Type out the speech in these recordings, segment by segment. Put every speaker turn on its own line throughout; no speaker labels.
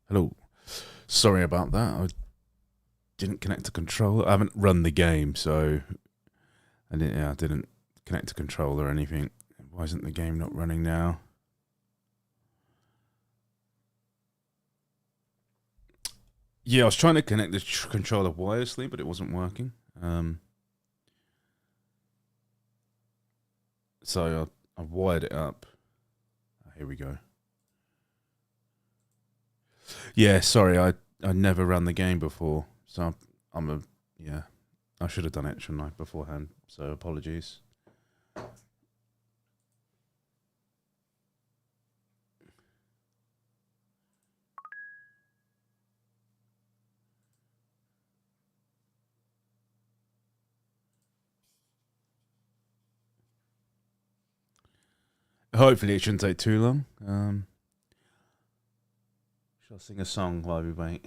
Hello. Sorry about that. I didn't connect to controller. I haven't run the game, so I didn't connect to controller or anything. Why isn't the game not running now? Yeah, I was trying to connect the controller wirelessly, but it wasn't working. So I wired it up. Here we go. Yeah, sorry, I never ran the game before, so I should have done it, shouldn't I, beforehand? So apologies. Hopefully, it shouldn't take too long. Shall I sing a song while we wait?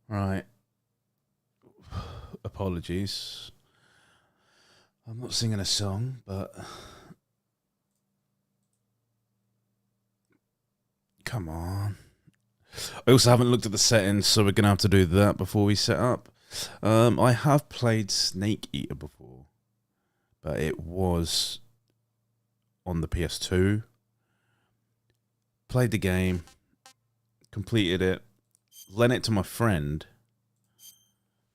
Right. Apologies. I'm not singing a song, but come on. I also haven't looked at the settings, so we're gonna have to do that before we set up. I have played Snake Eater before, but it was on the PS2. Played the game, completed it, lent it to my friend,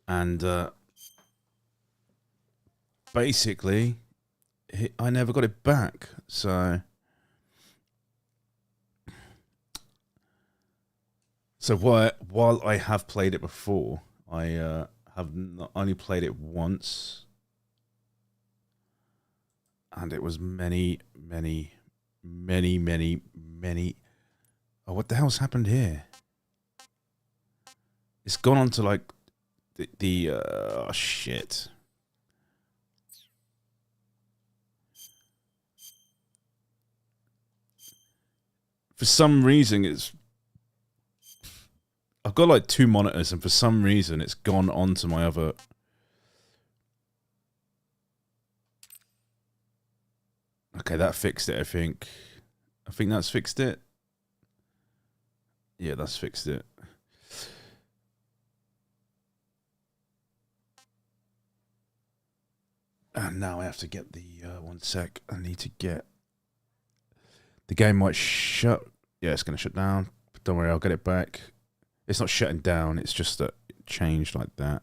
and basically, I never got it back. So while I have played it before, I have not only played it once, and it was many. Oh, what the hell's happened here? It's gone on to like oh shit. For some reason, I've got like two monitors, and for some reason, it's gone onto my other. Okay, that fixed it. I think that's fixed it. Yeah, that's fixed it. And now I have to get the 1 sec. I need to get the game might shut. Yeah, it's gonna shut down. But don't worry, I'll get it back. It's not shutting down. It's just that it changed like that.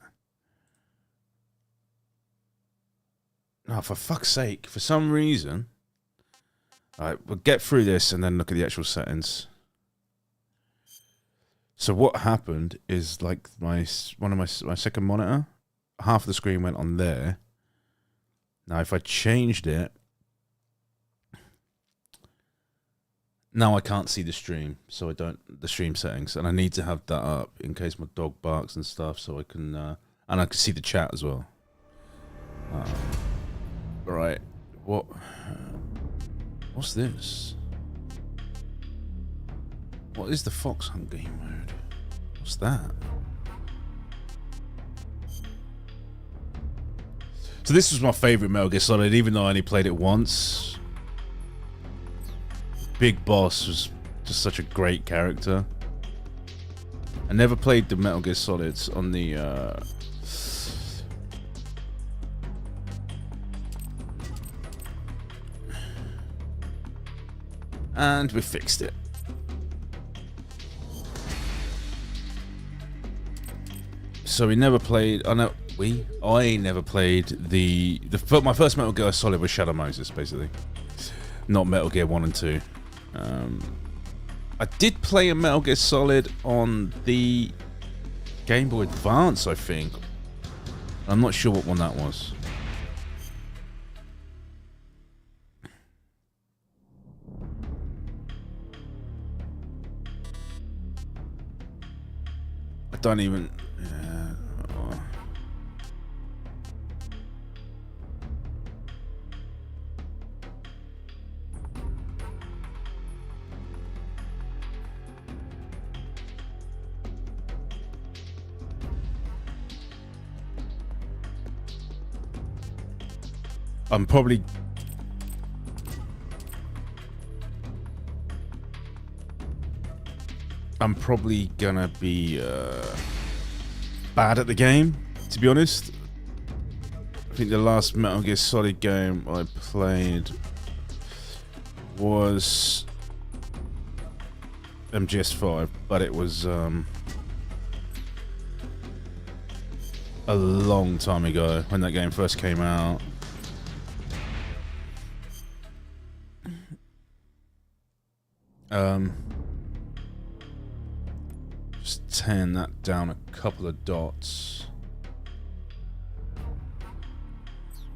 Oh, for fuck's sake! For some reason. All right, we'll get through this and then look at the actual settings. So what happened is like my second monitor, half of the screen went on there. Now if I changed it, now I can't see the stream, so the stream settings, and I need to have that up in case my dog barks and stuff, so I can and I can see the chat as well. All right, what's this? What is the Fox Hunt game mode? What's that? So this was my favorite Metal Gear Solid, even though I only played it once. Big Boss was just such a great character. I never played the Metal Gear Solids on the and we fixed it. So we never played. I never played my first Metal Gear Solid was Shadow Moses, basically, not Metal Gear 1 and 2. I did play a Metal Gear Solid on the Game Boy Advance, I think. I'm not sure what one that was. I don't even... I'm probably gonna be bad at the game, to be honest. I think the last Metal Gear Solid game I played was MGS5, but it was a long time ago when that game first came out. Just tearing that down a couple of dots.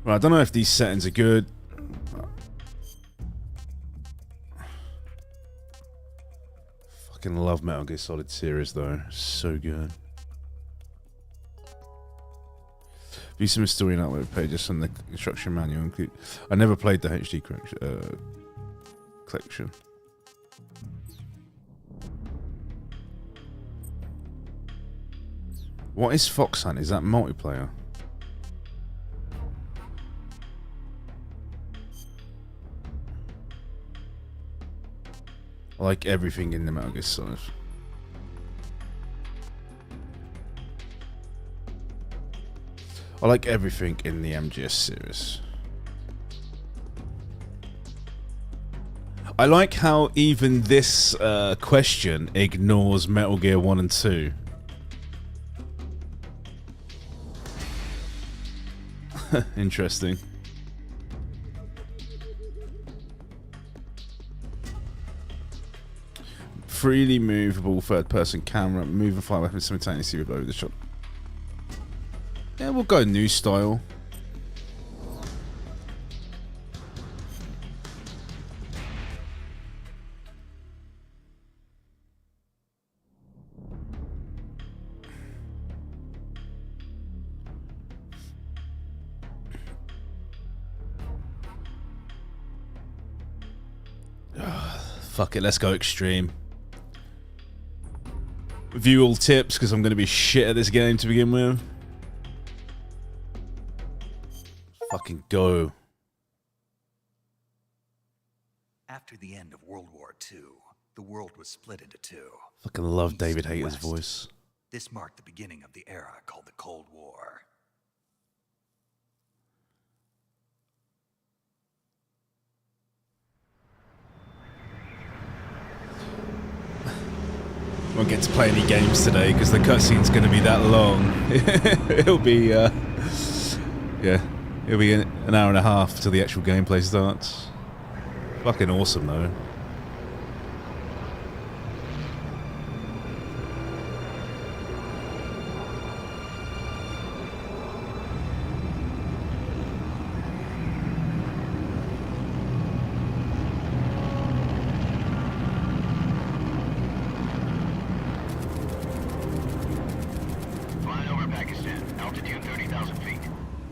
Well, I don't know if these settings are good. Fucking love Metal Gear Solid series though, so good. View some story and artwork pages on the instruction manual. Include. I never played the HD collection. What is Fox Hunt? Is that multiplayer? I like everything in the Metal Gear Solid. I like everything in the MGS series. I like how even this question ignores Metal Gear 1 and 2. Interesting. Freely movable third-person camera, move and fire weapons simultaneously with over the shot. Yeah, we'll go new style. Fuck it, let's go extreme. View all tips because I'm going to be shit at this game to begin with. Fucking go.
After the end of World War II, the world was split into two.
Fucking love
East
David
and
Hayter's
West.
voice.
This marked the beginning of the era called the Cold War.
Won't get to play any games today because the cutscene's going to be that long. It'll be, yeah, it'll be an hour and a half till the actual gameplay starts. Fucking awesome though.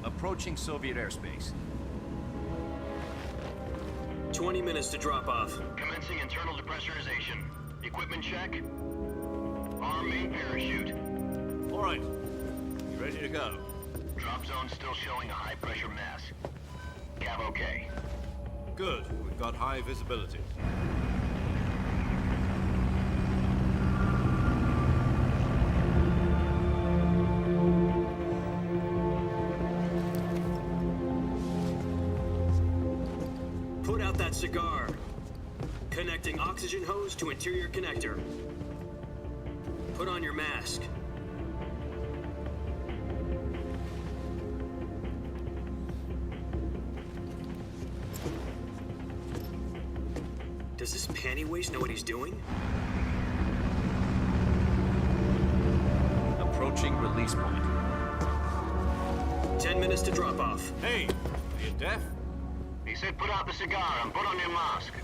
Approaching Soviet airspace.
20 minutes to drop off.
Commencing internal depressurization. Equipment check. Arm main parachute.
All right. You ready to go?
Drop zone still showing a high pressure mass. Cav okay.
Good. We've got high visibility.
Put out that cigar. Connecting oxygen hose to interior connector. Put on your mask. Does this panty waste know what he's doing?
Approaching release point.
10 minutes to drop off.
Hey, are you deaf?
He said put out the cigar and put on your mask.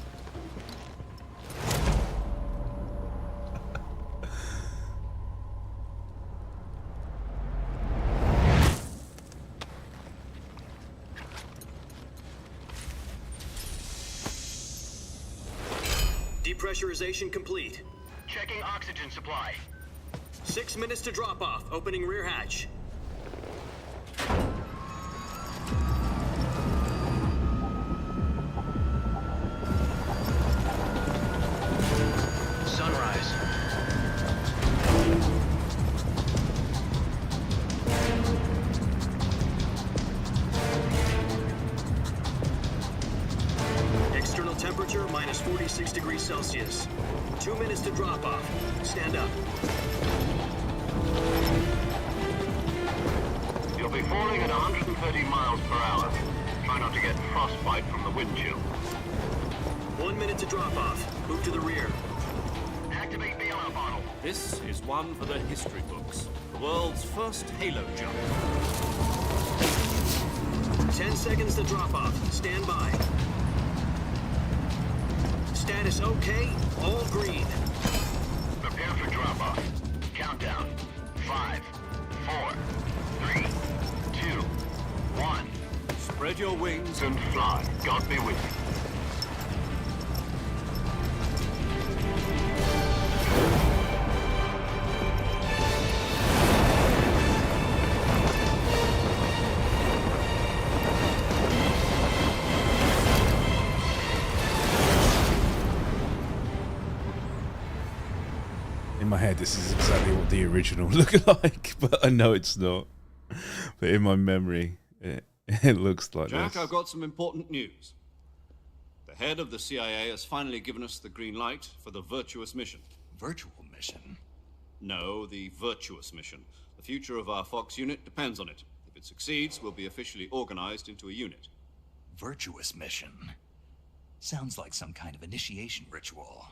Depressurization complete.
Checking oxygen supply.
6 minutes to drop off. Opening rear hatch.
Sunrise.
External temperature minus 46 degrees Celsius. 2 minutes to drop off. Stand up.
You'll be falling at 130 miles per hour. Try not to get frostbite from the wind chill.
1 minute to drop off. Move to the rear.
Activate the alarm bottle.
This is one for the history books. The world's first halo jump.
10 seconds to drop off. Stand by. Status okay. All green.
Prepare for drop-off. Countdown. 5, 4, 3, 2, 1.
Spread your wings
And fly. God be with you.
In my head, this is exactly what the original looked like, but I know it's not. But in my memory, it looks like
Jack,
this.
I've got some important news. The head of the CIA has finally given us the green light for the Virtuous mission.
Virtual mission?
No, the Virtuous mission. The future of our Fox unit depends on it. If it succeeds, we'll be officially organized into a unit.
Virtuous mission? Sounds like some kind of initiation ritual.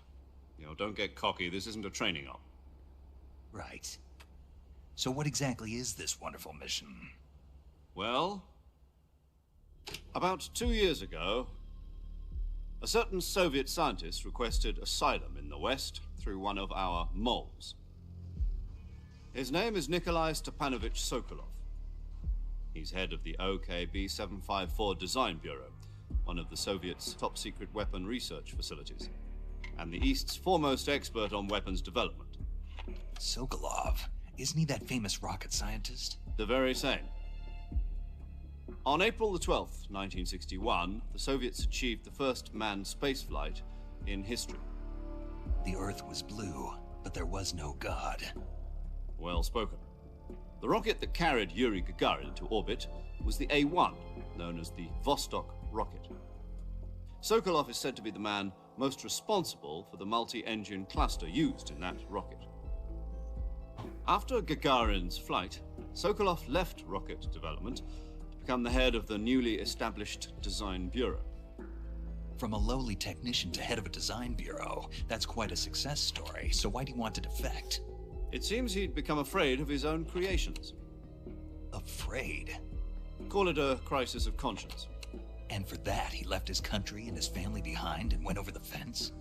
You know, don't get cocky. This isn't a training op.
Right. So what exactly is this wonderful mission?
Well, about 2 years ago, a certain Soviet scientist requested asylum in the West through one of our moles. His name is Nikolai Stepanovich Sokolov. He's head of the OKB-754 Design Bureau, one of the Soviets' top-secret weapon research facilities, and the East's foremost expert on weapons development.
Sokolov? Isn't he that famous rocket scientist?
The very same. On April the 12th, 1961, the Soviets achieved the first manned spaceflight in history.
The Earth was blue, but there was no God.
Well spoken. The rocket that carried Yuri Gagarin into orbit was the A-1, known as the Vostok rocket. Sokolov is said to be the man most responsible for the multi-engine cluster used in that rocket. After Gagarin's flight, Sokolov left rocket development to become the head of the newly established Design Bureau.
From a lowly technician to head of a design bureau, that's quite a success story, so why'd he want to defect?
It seems he'd become afraid of his own creations.
Afraid?
Call it a crisis of conscience.
And for that, he left his country and his family behind and went over the fence?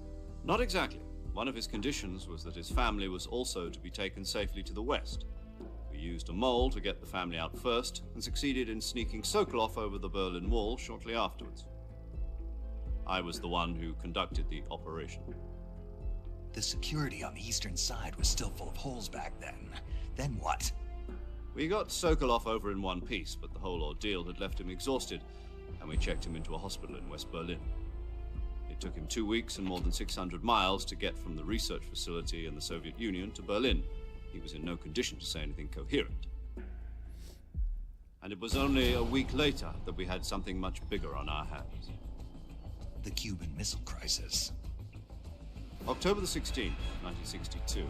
Not exactly. One of his conditions was that his family was also to be taken safely to the West. We used a mole to get the family out first and succeeded in sneaking Sokolov over the Berlin Wall shortly afterwards. I was the one who conducted the operation.
The security on the eastern side was still full of holes back then. Then what?
We got Sokolov over in one piece, but the whole ordeal had left him exhausted, and we checked him into a hospital in West Berlin. It took him 2 weeks and more than 600 miles to get from the research facility in the Soviet Union to Berlin. He was in no condition to say anything coherent. And it was only a week later that we had something much bigger on our hands.
The Cuban Missile Crisis.
October the 16th, 1962,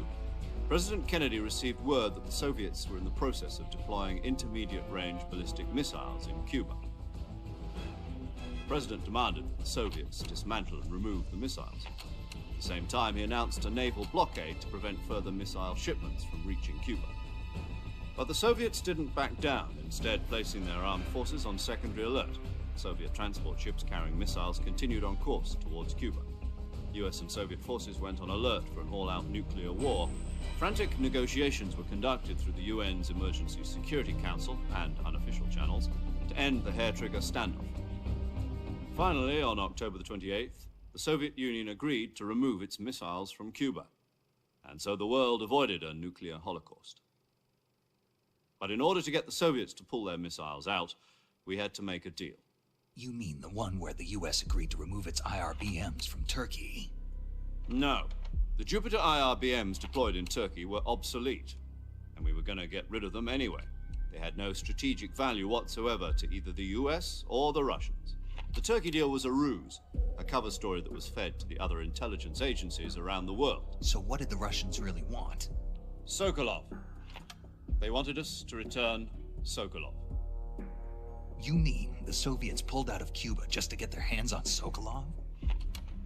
President Kennedy received word that the Soviets were in the process of deploying intermediate-range ballistic missiles in Cuba. The President demanded that the Soviets dismantle and remove the missiles. At the same time, he announced a naval blockade to prevent further missile shipments from reaching Cuba. But the Soviets didn't back down, instead placing their armed forces on secondary alert. Soviet transport ships carrying missiles continued on course towards Cuba. US and Soviet forces went on alert for an all-out nuclear war. Frantic negotiations were conducted through the UN's Emergency Security Council and unofficial channels to end the hair-trigger standoff. Finally, on October the 28th, the Soviet Union agreed to remove its missiles from Cuba, and so the world avoided a nuclear holocaust. But in order to get the Soviets to pull their missiles out, we had to make a deal.
You mean the one where the US agreed to remove its IRBMs from Turkey?
No. The Jupiter IRBMs deployed in Turkey were obsolete, and we were going to get rid of them anyway. They had no strategic value whatsoever to either the US or the Russians. The Turkey deal was a ruse, a cover story that was fed to the other intelligence agencies around the world.
So what did the Russians really want?
Sokolov. They wanted us to return Sokolov.
You mean the Soviets pulled out of Cuba just to get their hands on Sokolov?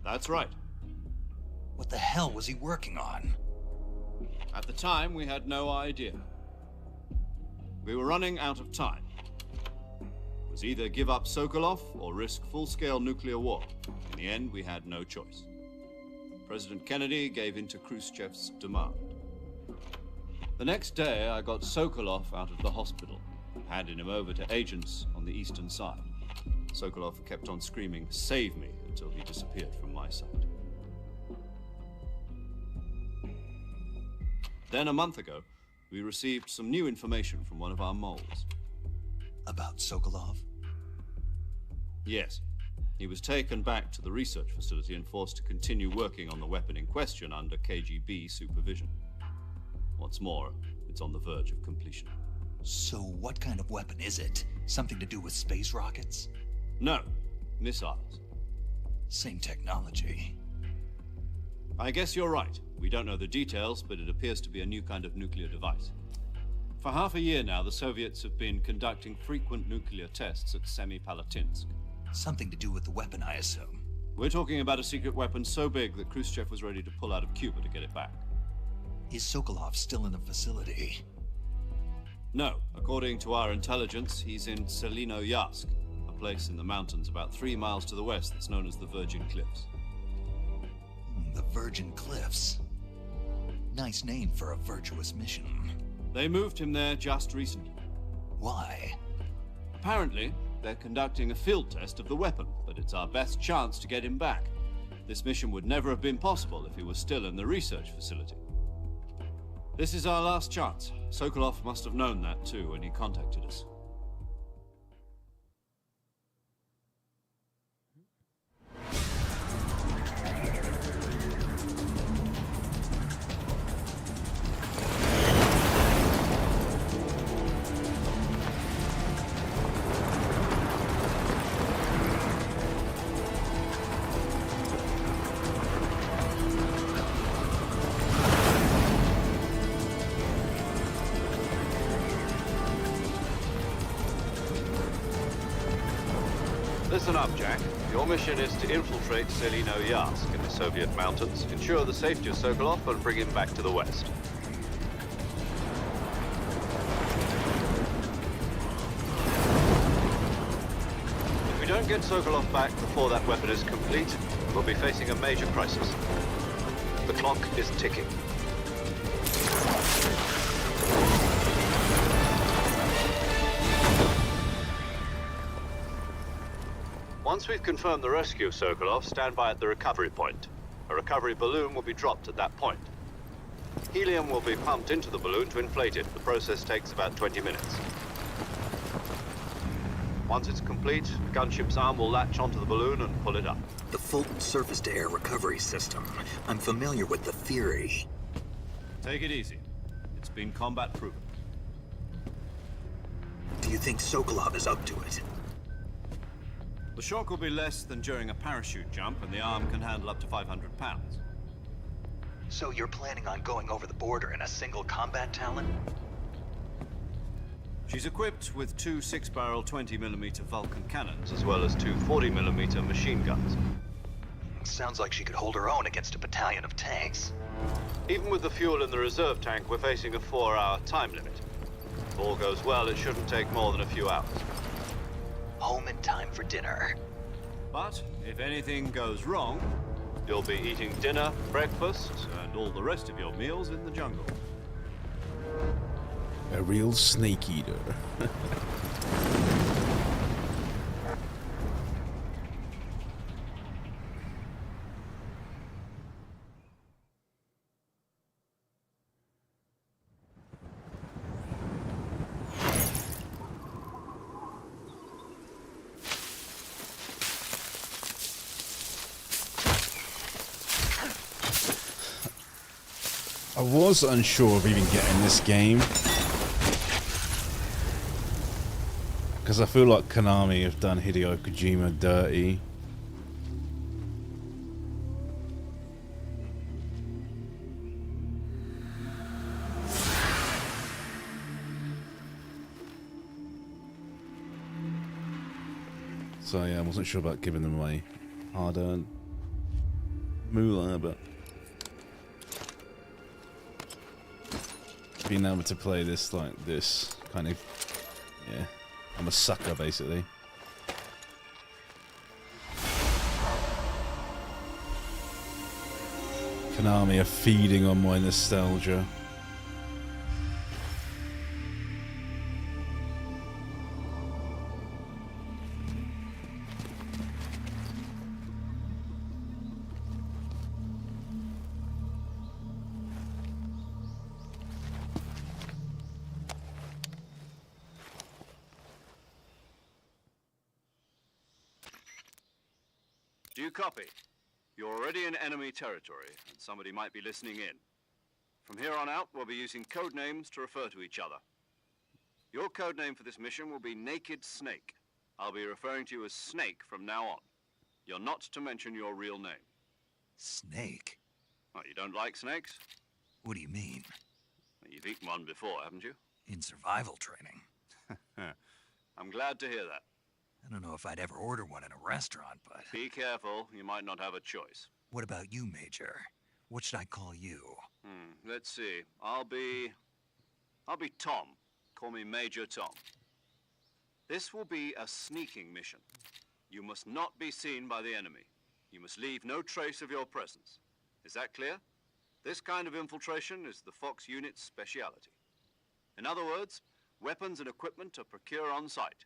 That's right.
What the hell was he working on?
At the time, we had no idea. We were running out of time. It was either give up Sokolov or risk full-scale nuclear war. In the end, we had no choice. President Kennedy gave in to Khrushchev's demand. The next day, I got Sokolov out of the hospital, handing him over to agents on the eastern side. Sokolov kept on screaming, "Save me," until he disappeared from my sight. Then, a month ago, we received some new information from one of our moles.
About Sokolov?
Yes. He was taken back to the research facility and forced to continue working on the weapon in question under KGB supervision. What's more, it's on the verge of completion.
So what kind of weapon is it? Something to do with space rockets?
No, missiles.
Same technology.
I guess you're right. We don't know the details, but it appears to be a new kind of nuclear device. For half a year now, the Soviets have been conducting frequent nuclear tests at Semipalatinsk.
Something to do with the weapon, I assume.
We're talking about a secret weapon so big that Khrushchev was ready to pull out of Cuba to get it back.
Is Sokolov still in the facility?
No. According to our intelligence, he's in Selinoyarsk, a place in the mountains about 3 miles to the west that's known as the Virgin Cliffs.
The Virgin Cliffs. Nice name for a virtuous mission.
They moved him there just recently.
Why?
Apparently, they're conducting a field test of the weapon, but it's our best chance to get him back. This mission would never have been possible if he was still in the research facility. This is our last chance. Sokolov must have known that too when he contacted us. Listen up, Jack. Your mission is to infiltrate Selinoyarsk in the Soviet mountains, ensure the safety of Sokolov, and bring him back to the west. If we don't get Sokolov back before that weapon is complete, we'll be facing a major crisis. The clock is ticking. Once we've confirmed the rescue of Sokolov, stand by at the recovery point. A recovery balloon will be dropped at that point. Helium will be pumped into the balloon to inflate it. The process takes about 20 minutes. Once it's complete, the gunship's arm will latch onto the balloon and pull it up.
The Fulton surface-to-air recovery system. I'm familiar with the theory.
Take it easy. It's been combat-proven.
Do you think Sokolov is up to it?
The shock will be less than during a parachute jump, and the arm can handle up to 500 pounds.
So you're planning on going over the border in a single combat Talon?
She's equipped with 2 6-barrel 20mm Vulcan cannons, as well as 2 40mm machine guns.
Sounds like she could hold her own against a battalion of tanks.
Even with the fuel in the reserve tank, we're facing a 4-hour time limit. all goes well, it shouldn't take more than a few hours.
Home in time for dinner.
But if anything goes wrong, you'll be eating dinner, breakfast, and all the rest of your meals in the jungle.
A real snake eater. I was unsure of even getting this game because I feel like Konami have done Hideo Kojima dirty. So yeah, I wasn't sure about giving them away hard-earned moolah, but being able to play this like this kind of, yeah, I'm a sucker basically. Konami are feeding on my nostalgia.
Do you copy? You're already in enemy territory, and somebody might be listening in. From here on out, we'll be using code names to refer to each other. Your code name for this mission will be Naked Snake. I'll be referring to you as Snake from now on. You're not to mention your real name.
Snake?
Oh, you don't like snakes?
What do you mean?
You've eaten one before, haven't you?
In survival training?
I'm glad to hear that.
I don't know if I'd ever order one in a restaurant, but...
Be careful, you might not have a choice.
What about you, Major? What should I call you?
Let's see. I'll be Tom. Call me Major Tom. This will be a sneaking mission. You must not be seen by the enemy. You must leave no trace of your presence. Is that clear? This kind of infiltration is the Fox unit's speciality. In other words, weapons and equipment are procured on site.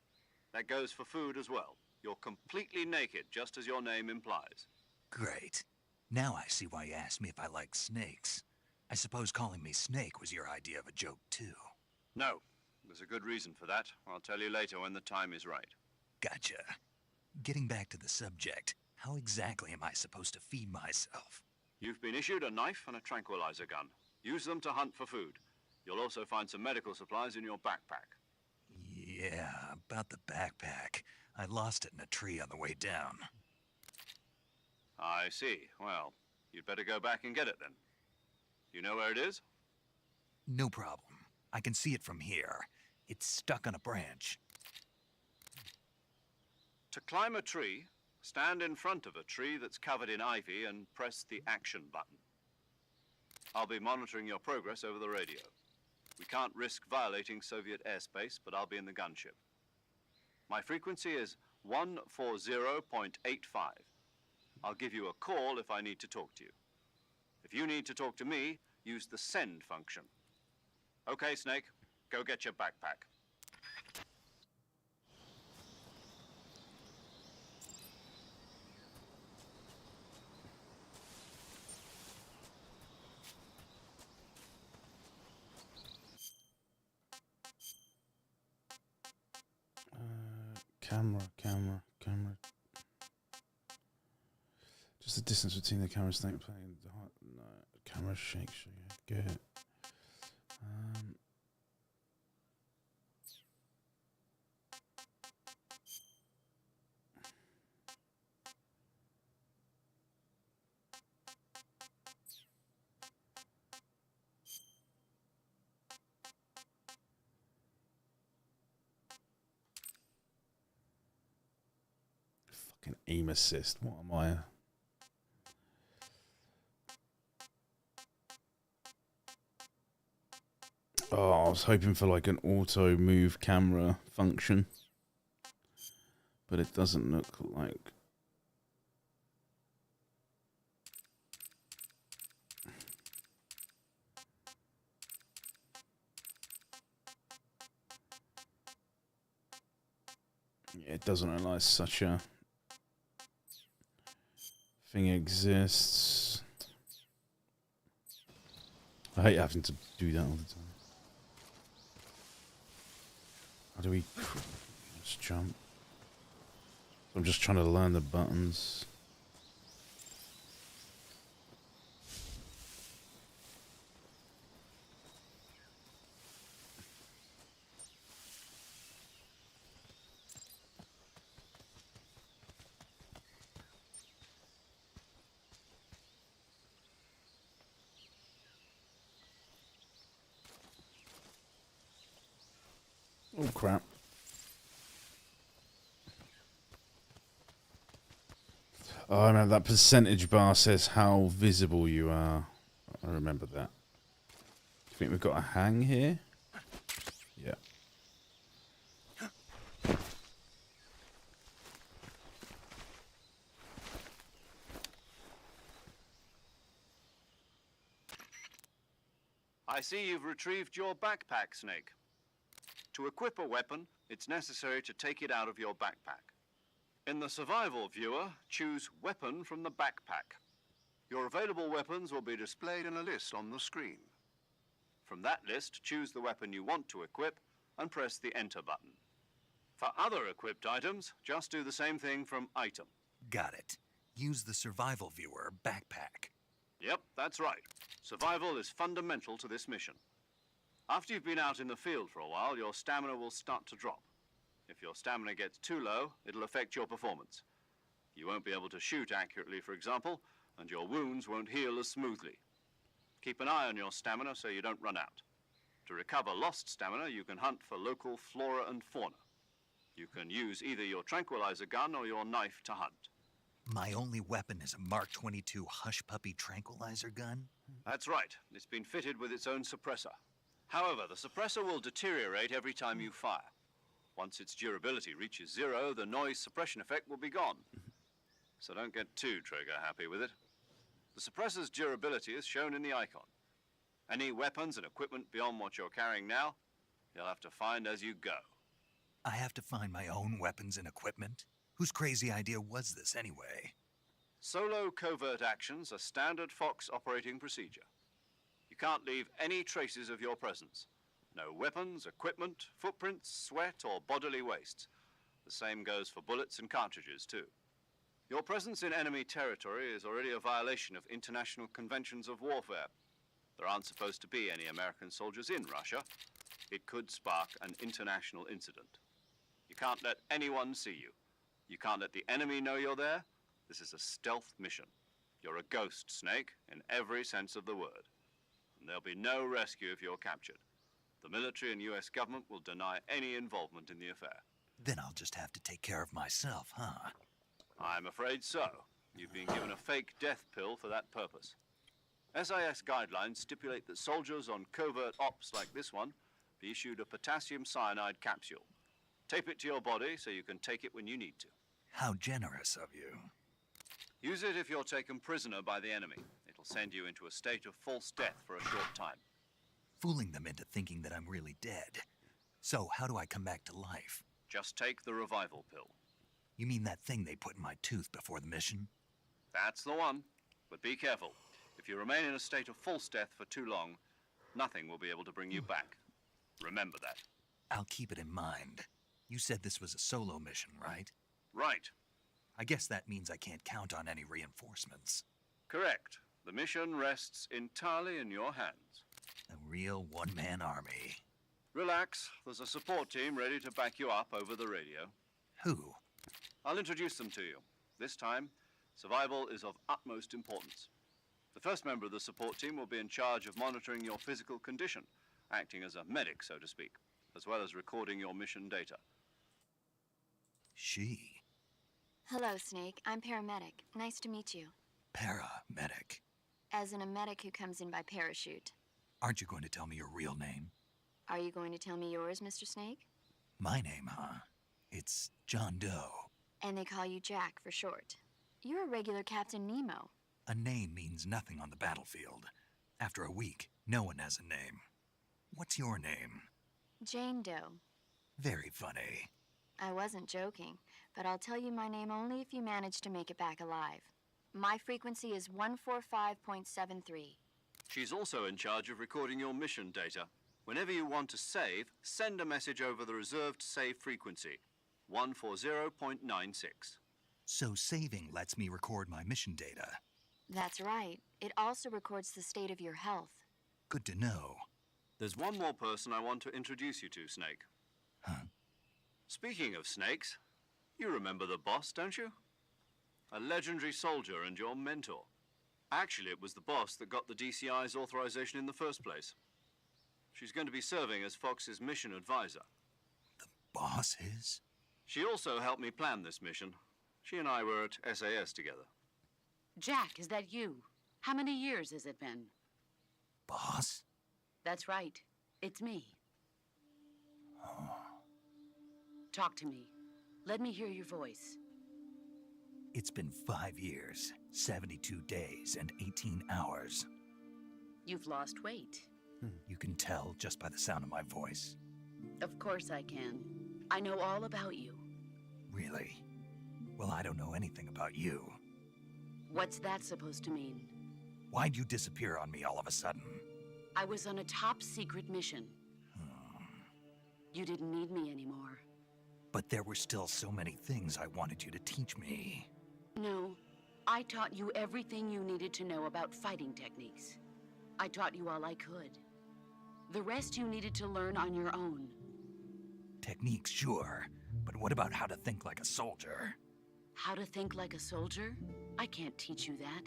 That goes for food as well. You're completely naked, just as your name implies.
Great. Now I see why you asked me if I like snakes. I suppose calling me Snake was your idea of a joke, too.
No. There's a good reason for that. I'll tell you later when the time is right.
Gotcha. Getting back to the subject, how exactly am I supposed to feed myself?
You've been issued a knife and a tranquilizer gun. Use them to hunt for food. You'll also find some medical supplies in your backpack.
Yeah, about the backpack. I lost it in a tree on the way down.
I see. Well, you'd better go back and get it then. You know where it is?
No problem. I can see it from here. It's stuck on a branch.
To climb a tree, stand in front of a tree that's covered in ivy and press the action button. I'll be monitoring your progress over the radio. We can't risk violating Soviet airspace, but I'll be in the gunship. My frequency is 140.85. I'll give you a call if I need to talk to you. If you need to talk to me, use the send function. Okay, Snake, go get your backpack.
Camera. Just the distance between the camera snake playing the heart. No, camera shakes. Yeah, good. Fucking aim assist. What am I? Oh, I was hoping for like an auto move camera function, but it doesn't look like. Yeah, it doesn't look like such a thing exists. I hate having to do that all the time. How do we just jump? I'm just trying to learn the buttons. Oh crap. Oh no, that percentage bar says how visible you are. I remember that. Do you think we've got a hang here? Yeah.
I see you've retrieved your backpack, Snake. To equip a weapon, it's necessary to take it out of your backpack. In the survival viewer, choose Weapon from the backpack. Your available weapons will be displayed in a list on the screen. From that list, choose the weapon you want to equip and press the Enter button. For other equipped items, just do the same thing from Item.
Got it. Use the survival viewer backpack.
Yep, that's right. Survival is fundamental to this mission. After you've been out in the field for a while, your stamina will start to drop. If your stamina gets too low, it'll affect your performance. You won't be able to shoot accurately, for example, and your wounds won't heal as smoothly. Keep an eye on your stamina so you don't run out. To recover lost stamina, you can hunt for local flora and fauna. You can use either your tranquilizer gun or your knife to hunt.
My only weapon is a Mark 22 Hush Puppy tranquilizer gun?
That's right. It's been fitted with its own suppressor. However, the suppressor will deteriorate every time you fire. Once its durability reaches 0, the noise suppression effect will be gone. So don't get too trigger-happy with it. The suppressor's durability is shown in the icon. Any weapons and equipment beyond what you're carrying now, you'll have to find as you go.
I have to find my own weapons and equipment? Whose crazy idea was this anyway?
Solo covert actions are standard Fox operating procedure. You can't leave any traces of your presence. No weapons, equipment, footprints, sweat, or bodily wastes. The same goes for bullets and cartridges, too. Your presence in enemy territory is already a violation of international conventions of warfare. There aren't supposed to be any American soldiers in Russia. It could spark an international incident. You can't let anyone see you. You can't let the enemy know you're there. This is a stealth mission. You're a ghost, Snake, in every sense of the word. And there'll be no rescue if you're captured. The military and US government will deny any involvement in the affair.
Then I'll just have to take care of myself, huh?
I'm afraid so. You've been given a fake death pill for that purpose. SIS guidelines stipulate that soldiers on covert ops like this one be issued a potassium cyanide capsule. Tape it to your body so you can take it when you need to.
How generous of you.
Use it if you're taken prisoner by the enemy. It'll send you into a state of false death for a short time.
Fooling them into thinking that I'm really dead. So, how do I come back to life?
Just take the revival pill.
You mean that thing they put in my tooth before the mission?
That's the one. But be careful. If you remain in a state of false death for too long, nothing will be able to bring you back. Remember that.
I'll keep it in mind. You said this was a solo mission, right?
Right.
I guess that means I can't count on any reinforcements.
Correct. The mission rests entirely in your hands.
A real one-man army.
Relax. There's a support team ready to back you up over the radio.
Who?
I'll introduce them to you. This time, survival is of utmost importance. The first member of the support team will be in charge of monitoring your physical condition, acting as a medic, so to speak, as well as recording your mission data.
She.
Hello, Snake. I'm paramedic. Nice to meet you.
Paramedic.
As in a medic who comes in by parachute.
Aren't you going to tell me your real name?
Are you going to tell me yours, Mr. Snake?
My name, huh? It's John Doe.
And they call you Jack for short. You're a regular Captain Nemo.
A name means nothing on the battlefield. After a week, no one has a name. What's your name?
Jane Doe.
Very funny.
I wasn't joking, but I'll tell you my name only if you manage to make it back alive. My frequency is 145.73.
She's also in charge of recording your mission data. Whenever you want to save, send a message over the reserved save frequency, 140.96.
So saving lets me record my mission data.
That's right. It also records the state of your health.
Good to know.
There's one more person I want to introduce you to, Snake.
Huh?
Speaking of snakes, you remember the boss, don't you? A legendary soldier and your mentor. Actually, it was the boss that got the DCI's authorization in the first place. She's going to be serving as Fox's mission advisor.
The boss is?
She also helped me plan this mission. She and I were at SAS together.
Jack, is that you? How many years has it been?
Boss?
That's right. It's me. Talk to me. Let me hear your voice.
It's been 5 years, 72 days, and 18 hours.
You've lost weight.
You can tell just by the sound of my voice.
Of course I can. I know all about you.
Really? Well, I don't know anything about you.
What's that supposed to mean?
Why'd you disappear on me all of a sudden?
I was on a top-secret mission. You didn't need me anymore.
But there were still so many things I wanted you to teach me.
No, I taught you everything you needed to know about fighting techniques. I taught you all I could. The rest you needed to learn on your own.
Techniques, sure. But what about how to think like a soldier?
How to think like a soldier? I can't teach you that.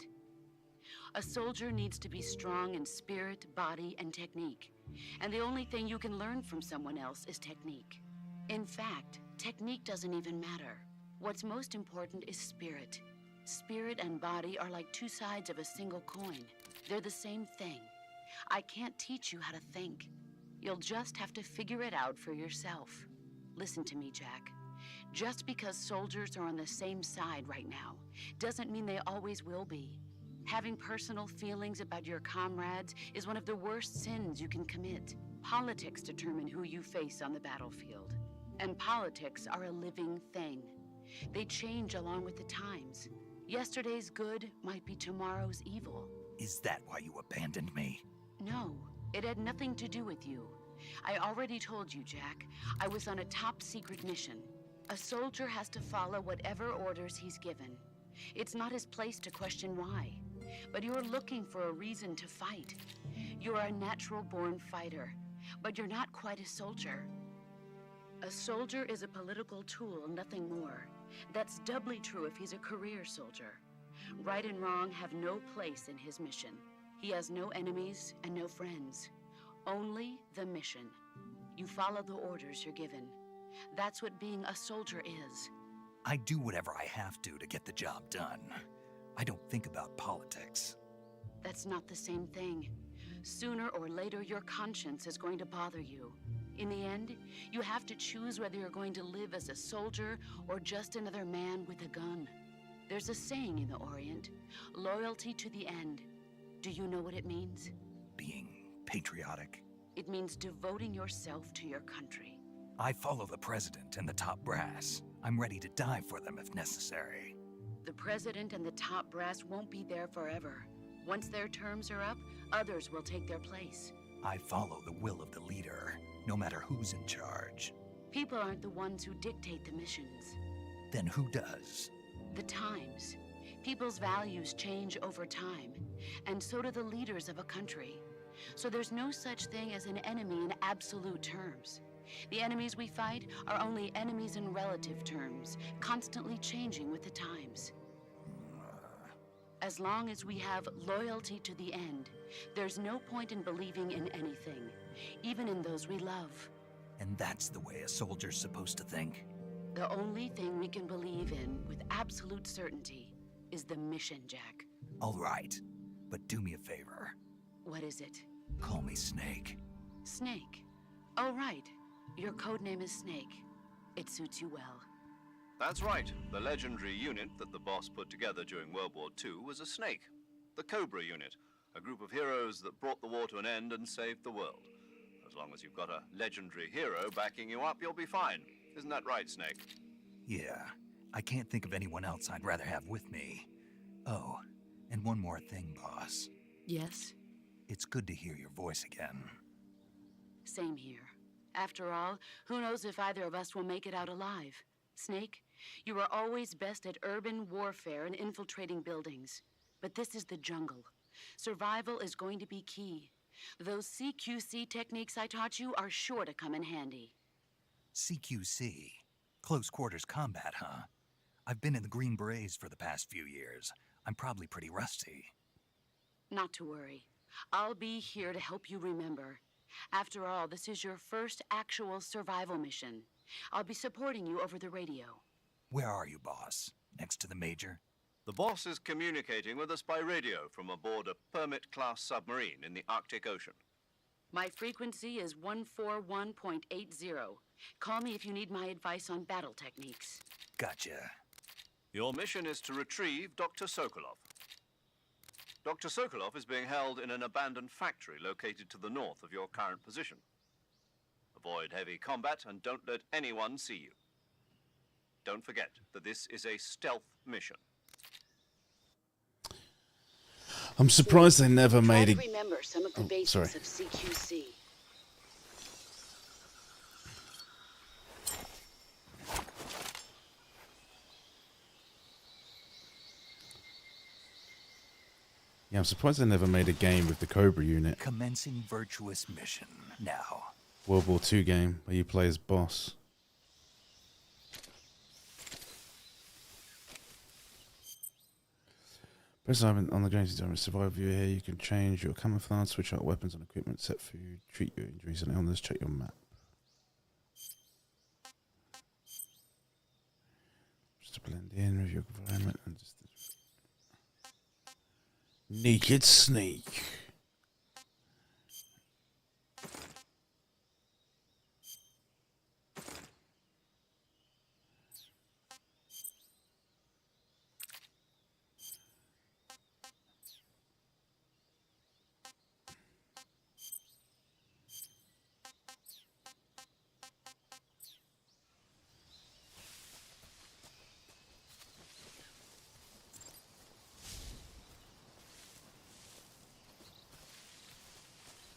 A soldier needs to be strong in spirit, body, and technique. And the only thing you can learn from someone else is technique. In fact, technique doesn't even matter. What's most important is spirit. Spirit and body are like two sides of a single coin. They're the same thing. I can't teach you how to think. You'll just have to figure it out for yourself. Listen to me, Jack. Just because soldiers are on the same side right now doesn't mean they always will be. Having personal feelings about your comrades is one of the worst sins you can commit. Politics determine who you face on the battlefield. And politics are a living thing. They change along with the times. Yesterday's good might be tomorrow's evil.
Is that why you abandoned me?
No, it had nothing to do with you. I already told you, Jack. I was on a top-secret mission. A soldier has to follow whatever orders he's given. It's not his place to question why. But you're looking for a reason to fight. You're a natural-born fighter, but you're not quite a soldier. A soldier is a political tool, nothing more. That's doubly true if he's a career soldier. Right and wrong have no place in his mission. He has no enemies and no friends. Only the mission. You follow the orders you're given. That's what being a soldier is.
I do whatever I have to get the job done. I don't think about politics.
That's not the same thing. Sooner or later, your conscience is going to bother you. In the end, you have to choose whether you're going to live as a soldier or just another man with a gun. There's a saying in the Orient, loyalty to the end. Do you know what it means?
Being patriotic.
It means devoting yourself to your country.
I follow the president and the top brass. I'm ready to die for them if necessary.
The president and the top brass won't be there forever. Once their terms are up, others will take their place.
I follow the will of the leader, no matter who's in charge.
People aren't the ones who dictate the missions.
Then who does?
The times. People's values change over time, and so do the leaders of a country. So there's no such thing as an enemy in absolute terms. The enemies we fight are only enemies in relative terms, constantly changing with the times. As long as we have loyalty to the end, there's no point in believing in anything, even in those we love.
And that's the way a soldier's supposed to think?
The only thing we can believe in with absolute certainty is the mission, Jack.
All right, but do me a favor.
What is it?
Call me Snake.
Snake. Oh, right. Your code name is Snake. It suits you well.
That's right. The legendary unit that the boss put together during World War II was a snake. The Cobra unit, a group of heroes that brought the war to an end and saved the world. As long as you've got a legendary hero backing you up, you'll be fine. Isn't that right, Snake?
Yeah, I can't think of anyone else I'd rather have with me. Oh, and one more thing, boss.
Yes?
It's good to hear your voice again.
Same here. After all, who knows if either of us will make it out alive? Snake, you are always best at urban warfare and infiltrating buildings. But this is the jungle. Survival is going to be key. Those CQC techniques I taught you are sure to come in handy.
CQC? Close quarters combat, huh? I've been in the Green Berets for the past few years. I'm probably pretty rusty.
Not to worry. I'll be here to help you remember. After all, this is your first actual survival mission. I'll be supporting you over the radio.
Where are you, boss? Next to the Major?
The boss is communicating with us by radio from aboard a Permit-class submarine in the Arctic Ocean.
My frequency is 141.80. Call me if you need my advice on battle techniques.
Gotcha.
Your mission is to retrieve Dr. Sokolov. Dr. Sokolov is being held in an abandoned factory located to the north of your current position. Avoid heavy combat and don't let anyone see you. Don't forget that this is a stealth mission.
I'm surprised they never
Try
made
to
it.
remember some of the basics
sorry.
of CQC.
Yeah, I'm surprised they never made a game with the Cobra unit.
Commencing virtuous mission. Now.
World War II game where you play as boss. Press on the game to survive view here. You can change your camouflage, switch out weapons and equipment, set food, treat your injuries and illness, check your map. Just to blend in with your environment and just Naked Snake.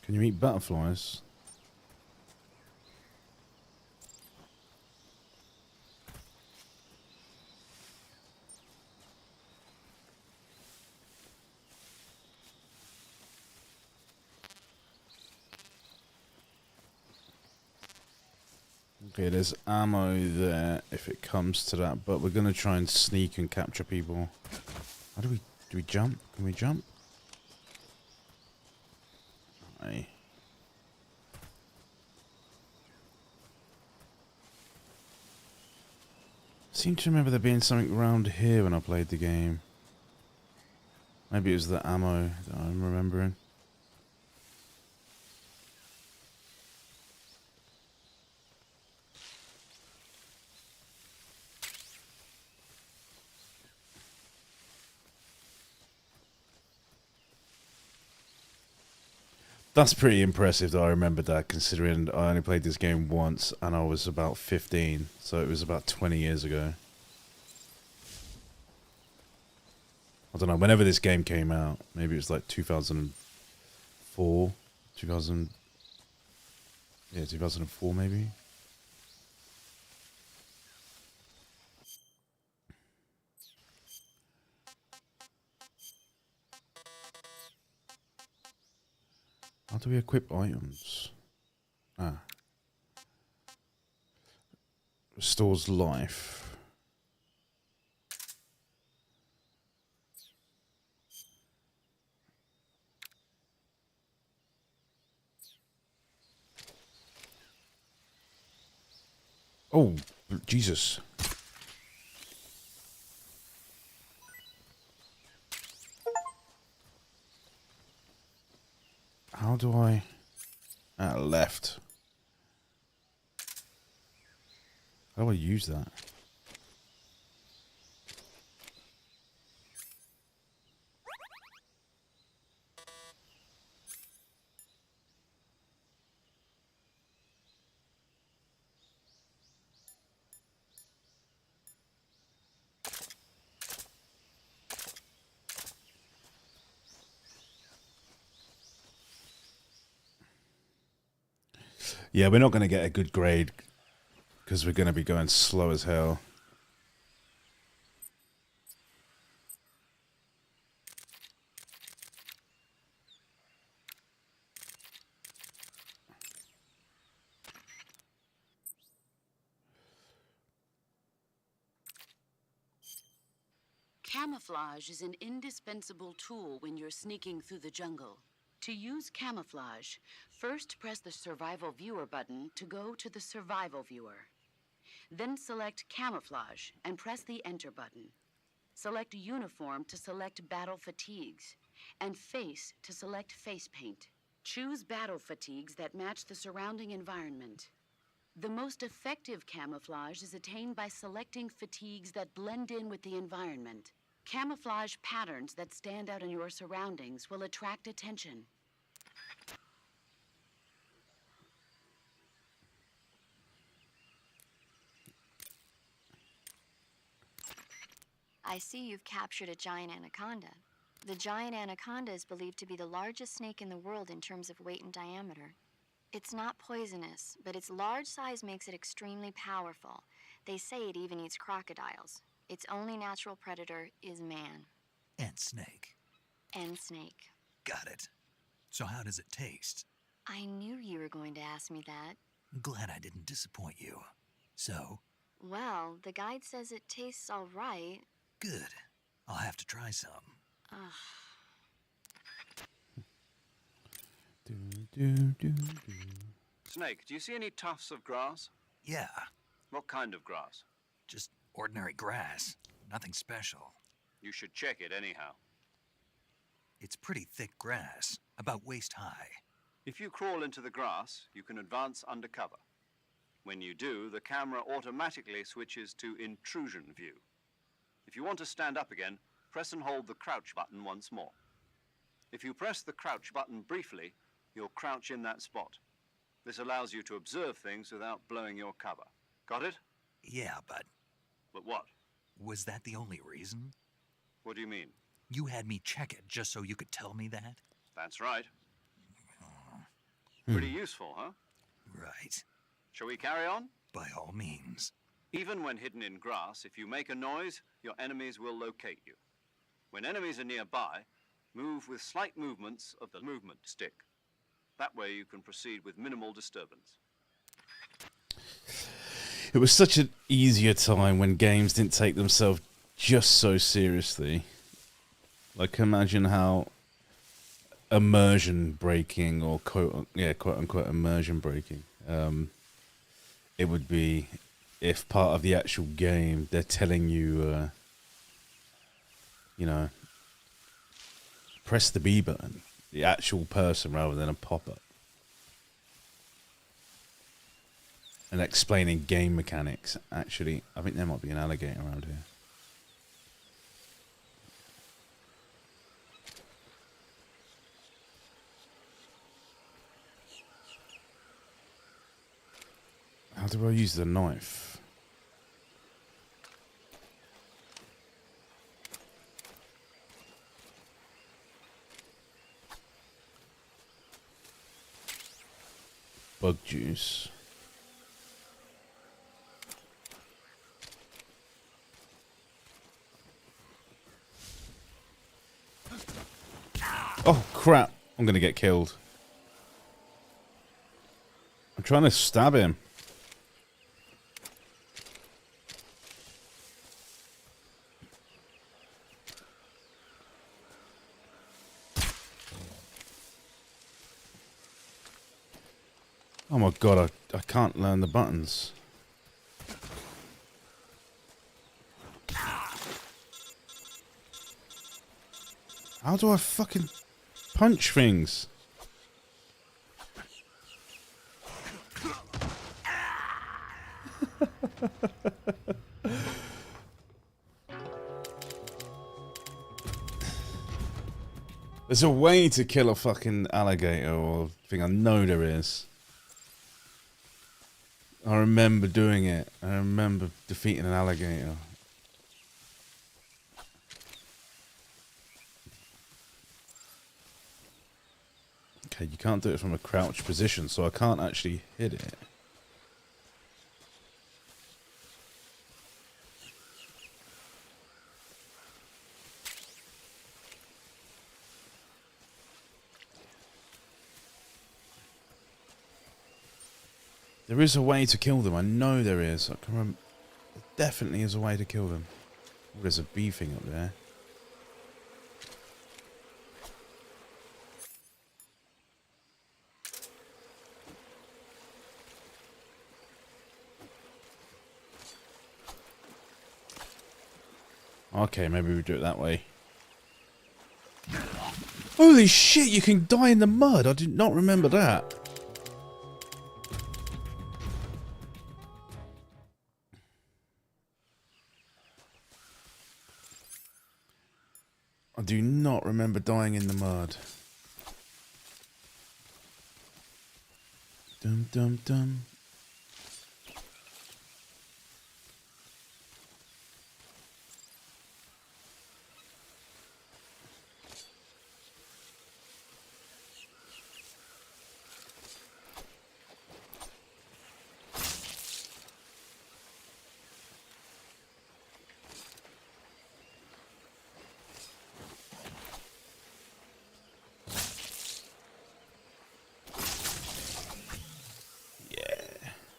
Can you eat butterflies? Okay, there's ammo there if it comes to that, but we're gonna try and sneak and capture people. How do we jump? Can we jump? Aye. Seem to remember there being something around here when I played the game. Maybe it was the ammo that I'm remembering. That's pretty impressive that I remembered that, considering I only played this game once and I was about 15, so it was about 20 years ago. I don't know, whenever this game came out, maybe it was like 2004, 2004 maybe. How do we equip items? Ah. Restores life. Oh, Jesus. How do I... left. How do I use that? Yeah, we're not going to get a good grade because we're going to be going slow as hell.
Camouflage is an indispensable tool when you're sneaking through the jungle. To use camouflage, first press the Survival Viewer button to go to the Survival Viewer. Then select Camouflage and press the Enter button. Select Uniform to select Battle Fatigues, and Face to select Face Paint. Choose battle fatigues that match the surrounding environment. The most effective camouflage is attained by selecting fatigues that blend in with the environment. Camouflage patterns that stand out in your surroundings will attract attention.
I see you've captured a giant anaconda. The giant anaconda is believed to be the largest snake in the world in terms of weight and diameter. It's not poisonous, but its large size makes it extremely powerful. They say it even eats crocodiles. Its only natural predator is man.
And snake.
And snake.
Got it. So how does it taste?
I knew you were going to ask me that.
Glad I didn't disappoint you. So?
Well, the guide says it tastes all right.
Good. I'll have to try some.
Snake, do you see any tufts of grass?
Yeah,
What kind of grass?
just ordinary grass. Nothing special.
You should check it anyhow.
It's pretty thick grass, about waist high.
If you crawl into the grass, you can advance undercover. When you do, the camera automatically switches to intrusion view. If you want to stand up again, press and hold the crouch button once more. If you press the crouch button briefly, you'll crouch in that spot. This allows you to observe things without blowing your cover. Got it?
Yeah, but
But what?
was that the only reason?
What do you mean?
You had me check it just so you could tell me that?
That's right. Pretty useful, huh?
Right.
Shall we carry on?
By all means.
Even when hidden in grass, if you make a noise, your enemies will locate you. When enemies are nearby, move with slight movements of the movement stick. That way you can proceed with minimal disturbance.
It was such an easier time when games didn't take themselves just so seriously. Like, imagine how immersion breaking, or quote unquote immersion breaking, it would be if part of the actual game they're telling you, press the B button, the actual person rather than a pop-up. And explaining game mechanics. Actually, I think there might be an alligator around here. How do I use the knife? Bug juice. Oh crap, I'm gonna get killed. I'm trying to stab him. Oh my god, I can't learn the buttons. How do I fucking punch things? There's a way to kill a fucking alligator or thing. I know there is. I remember doing it. I remember defeating an alligator. Okay, you can't do it from a crouched position, so I can't actually hit it. There is a way to kill them. I know there is. I can remember. There definitely is a way to kill them. Oh, there's a bee thing up there. Okay, maybe we do it that way. Holy shit, you can die in the mud. I did not remember that. I do not remember dying in the mud. Dum dum dum.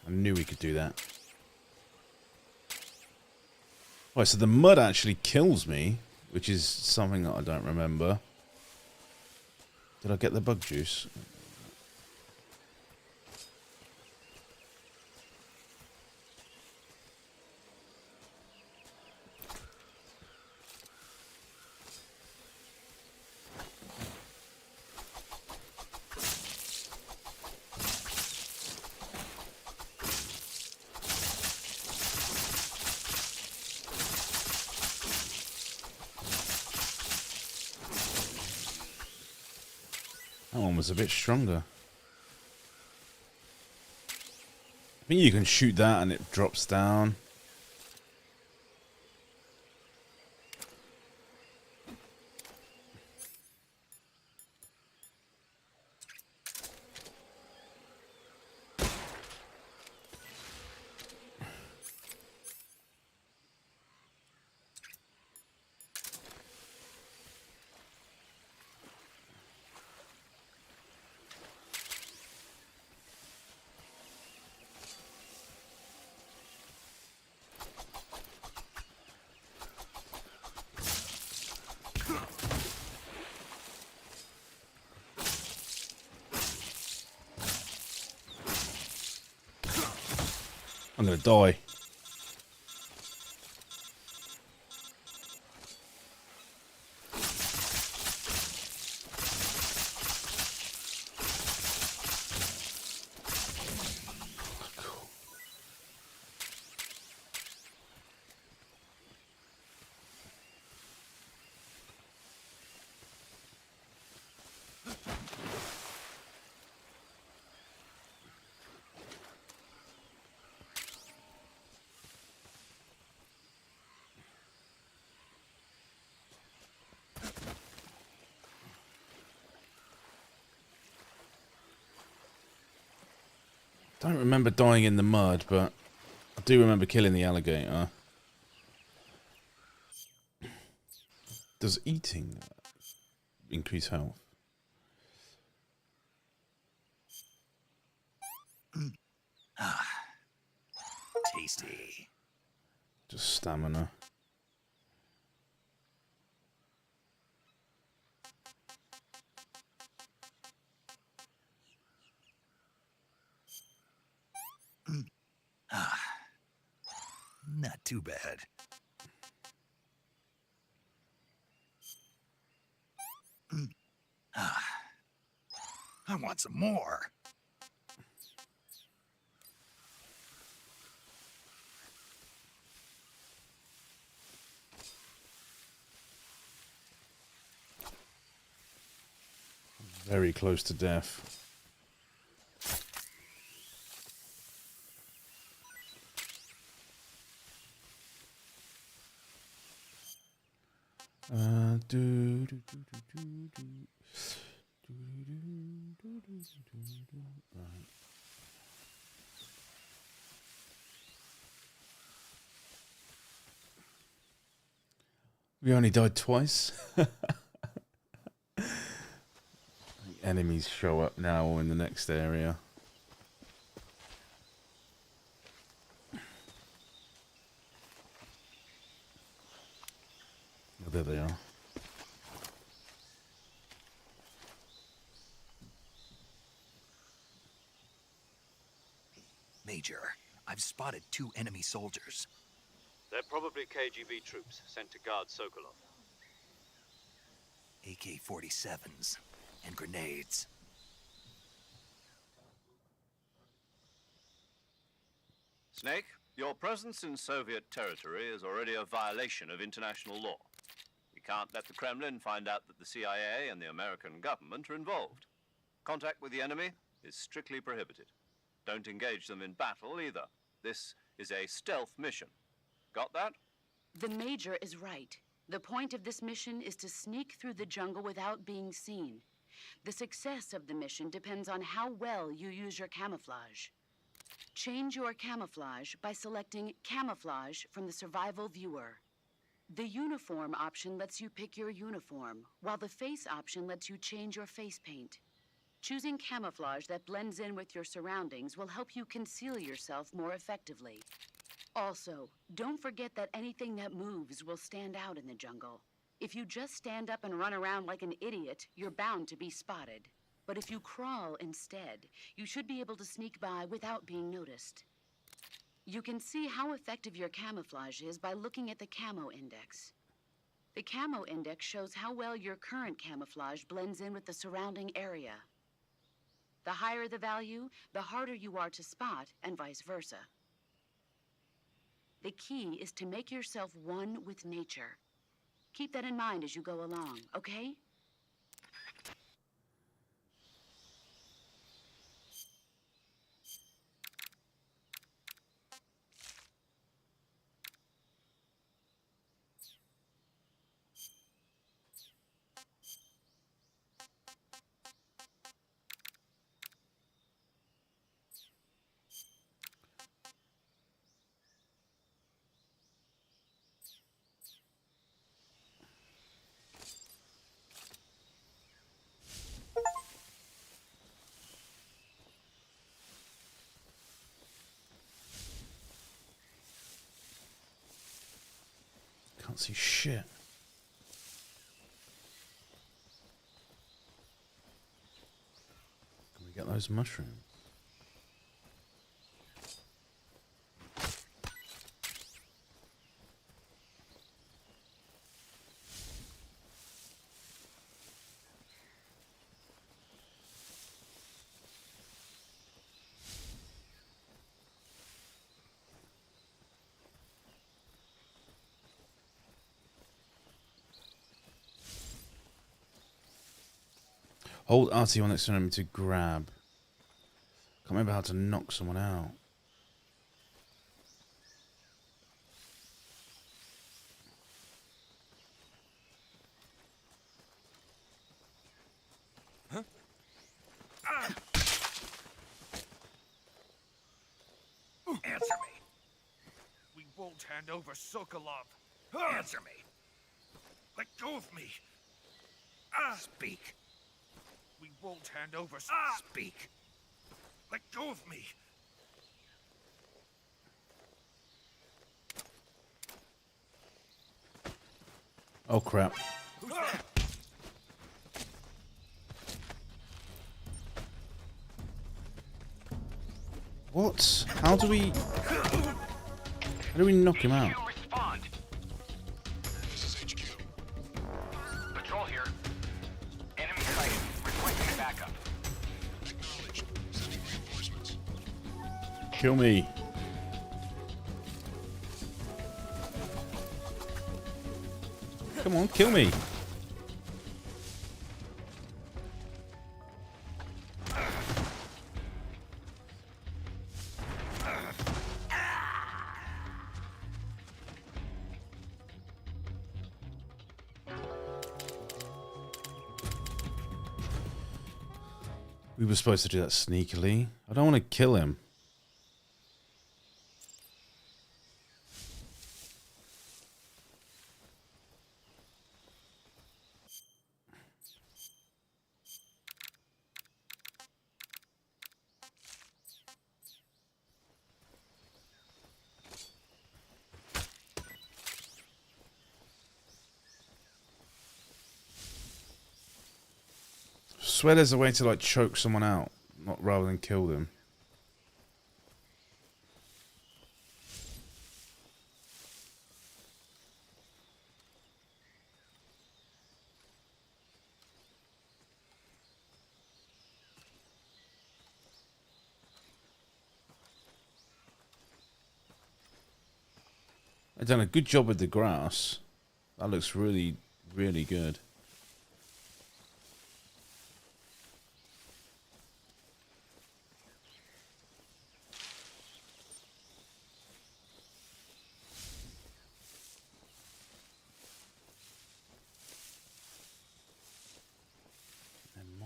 I knew we could do that. Right, so the mud actually kills me, which is something that I don't remember. Did I get the bug juice? That one was a bit stronger. I think you can shoot that and it drops down. I'm gonna die. Don't remember dying in the mud, but I do remember killing the alligator. Does eating increase health?
Ah, tasty.
Just stamina.
Ah, not too bad. Ah, I want some more.
very close to death. Right. We only died twice. The enemies show up now or in the next area. Oh, there they are.
Major, I've spotted 2 enemy soldiers.
They're probably KGB troops sent to guard Sokolov.
AK-47s and grenades.
Snake, your presence in Soviet territory is already a violation of international law. We can't let the Kremlin find out that the CIA and the American government are involved. Contact with the enemy is strictly prohibited. Don't engage them in battle either. This is a stealth mission. Got that?
The Major is right. The point of this mission is to sneak through the jungle without being seen. The success of the mission depends on how well you use your camouflage. Change your camouflage by selecting Camouflage from the Survival Viewer. The Uniform option lets you pick your uniform, while the Face option lets you change your face paint. Choosing camouflage that blends in with your surroundings will help you conceal yourself more effectively. Also, don't forget that anything that moves will stand out in the jungle. If you just stand up and run around like an idiot, you're bound to be spotted. But if you crawl instead, you should be able to sneak by without being noticed. You can see how effective your camouflage is by looking at the Camo Index. The Camo Index shows how well your current camouflage blends in with the surrounding area. The higher the value, the harder you are to spot, and vice versa. The key is to make yourself one with nature. Keep that in mind as you go along, okay?
Can't see shit. Can we get those mushrooms? Hold RT on next to enemy to grab. Can't remember how to knock someone out.
Huh?
Answer me. We won't hand over Sokolov. Answer me. Let go of me.
Speak.
We won't hand over.
Speak.
Let go of me.
Oh crap.
Who's that?
What? How do we knock him out?
Respond. This is HQ. Patrol here. Enemy sighted. Requesting backup.
Acknowledged. Sending reinforcements.
Kill me. Come on, kill me. We were supposed to do that sneakily. I don't want to kill him. I swear there's a way to like choke someone out, not rather than kill them. They've done a good job with the grass. That looks really, really good.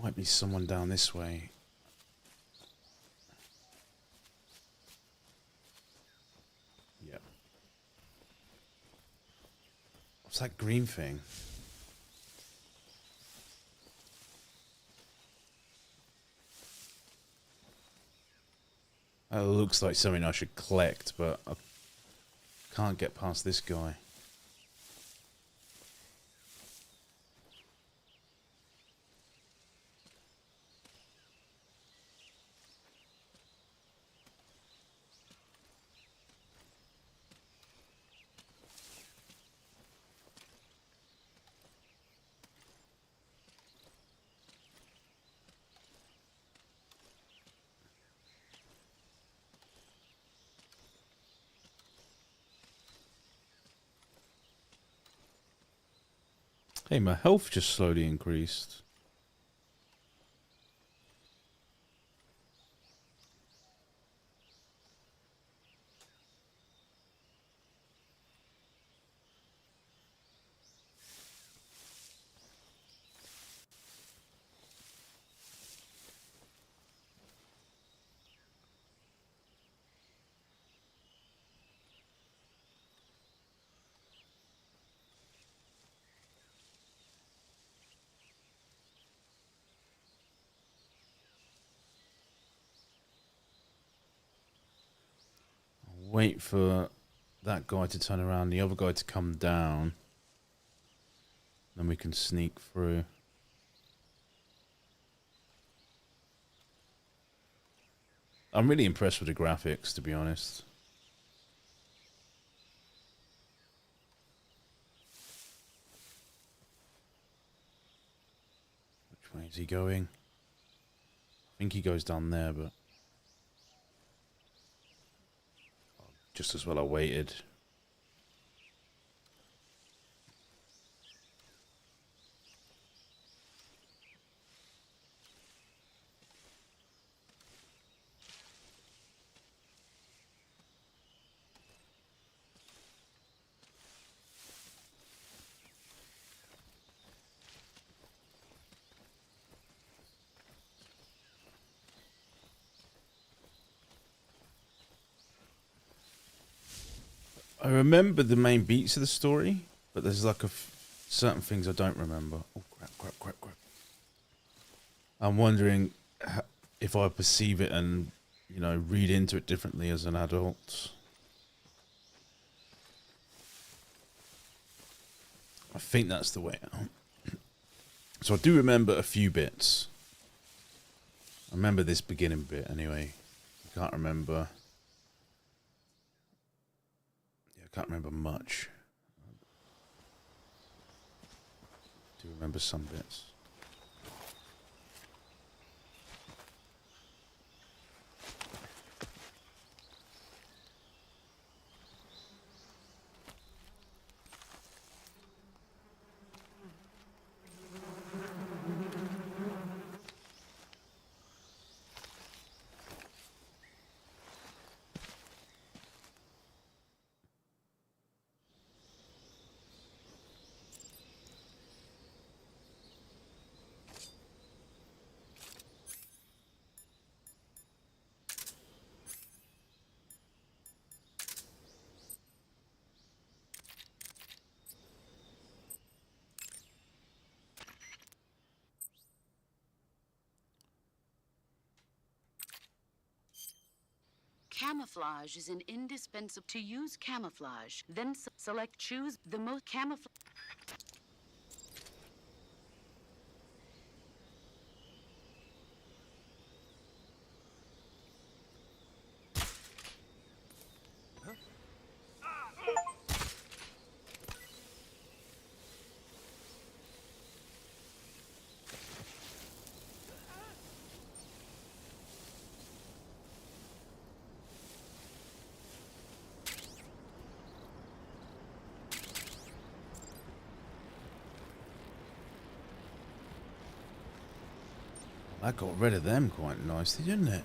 Might be someone down this way. Yep. What's that green thing? That looks like something I should collect, but I can't get past this guy. Hey, my health just slowly increased. Wait for that guy to turn around, the other guy to come down. Then we can sneak through. I'm really impressed with the graphics, to be honest. Which way is he going? I think he goes down there, but just as well I waited. I remember the main beats of the story, but there's like certain things I don't remember. Oh, crap. I'm wondering if I perceive it and, you know, read into it differently as an adult. I think that's the way out. So I do remember a few bits. I remember this beginning bit anyway. I can't remember. Can't remember much. I do remember some bits.
Camouflage is an indispensable to use camouflage. Then choose the most camouflage.
That got rid of them quite nicely, didn't it?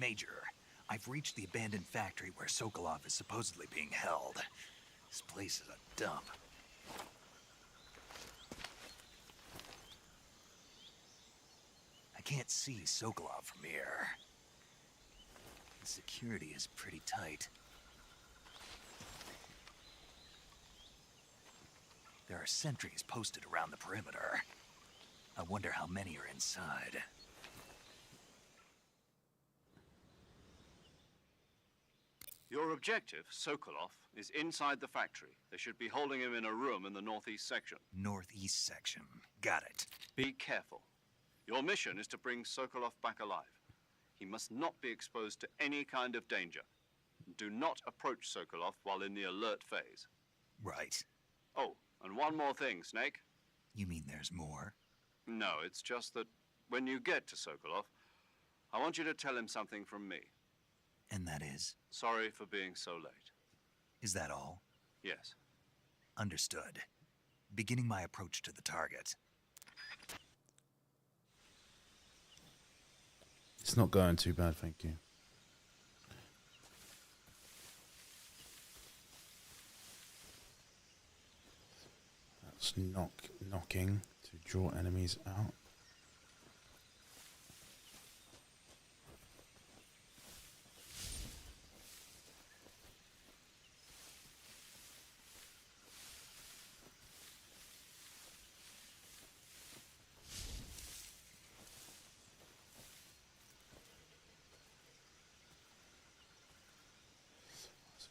Major, I've reached the abandoned factory where Sokolov is supposedly being held. This place is a dump. I can't see Sokolov from here. The security is pretty tight. There are sentries posted around the perimeter. I wonder how many are inside.
Your objective, Sokolov, is inside the factory. They should be holding him in a room in the northeast section.
Northeast section. Got it.
Be careful. Your mission is to bring Sokolov back alive. He must not be exposed to any kind of danger. Do not approach Sokolov while in the alert phase.
Right.
Oh, and one more thing, Snake.
You mean there's more?
No, it's just that when you get to Sokolov, I want you to tell him something from me.
And that is?
Sorry for being so late.
Is that all?
Yes.
Understood. Beginning my approach to the target.
It's not going too bad, thank you. That's knocking to draw enemies out.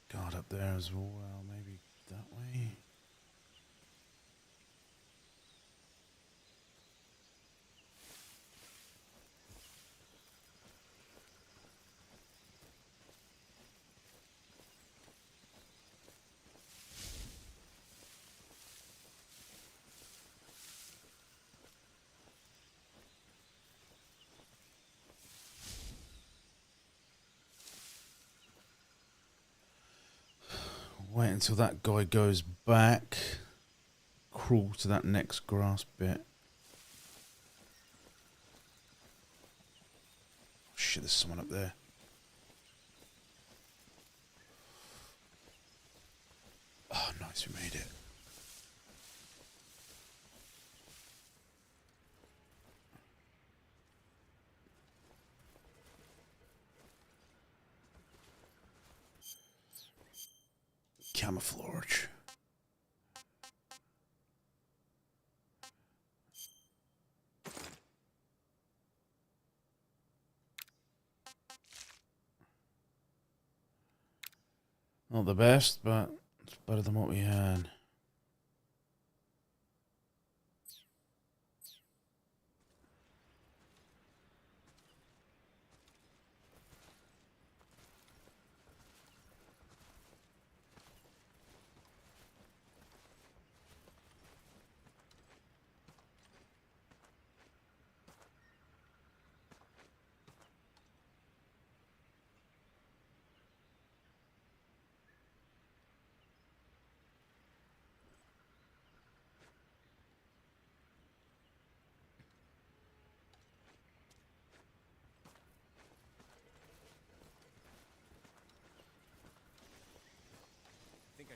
Guard up there as well, maybe that way. Wait until that guy goes back. Crawl to that next grass bit. Oh, shit, there's someone up there. Oh, nice, we made it. Camouflage. Not the best, but it's better than what we had.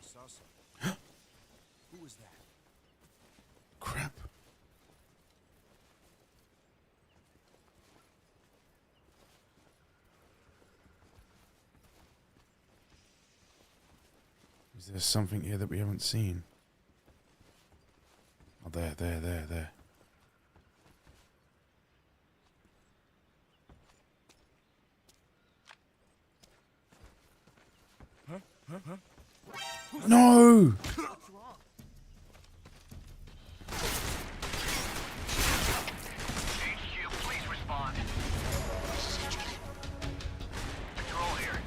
I saw something. Who was that?
Crap. Is there something here that we haven't seen? Oh, there. No!
HQ, please respond. Patrol here.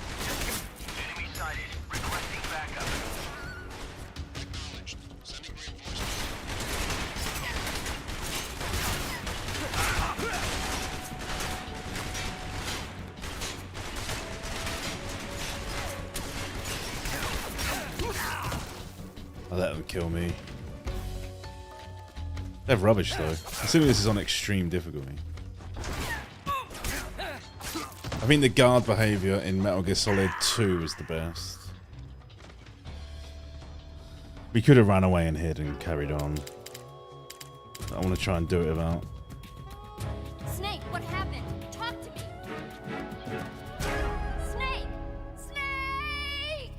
Enemy sighted. Requesting backup.
I'll let them kill me. They're rubbish though. Assuming this is on extreme difficulty. I think the guard behaviour in Metal Gear Solid 2 was the best. We could have ran away and hid and carried on. I want to try and do it without.
Snake, what happened? Talk to me. Snake! Snake!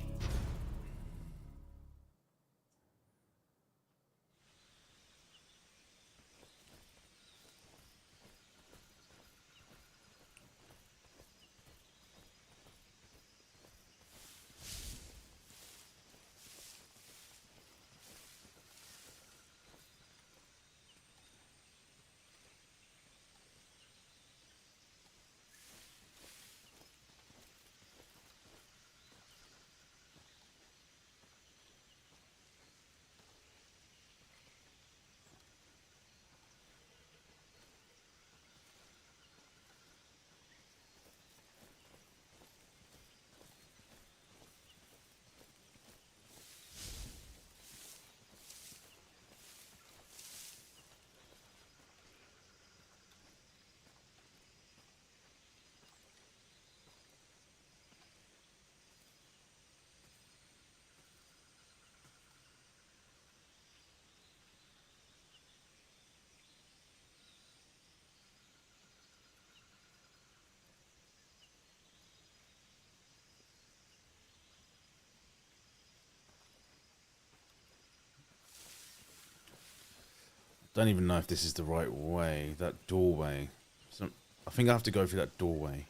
Don't even know if this is the right way. That doorway. So, I think I have to go through that doorway.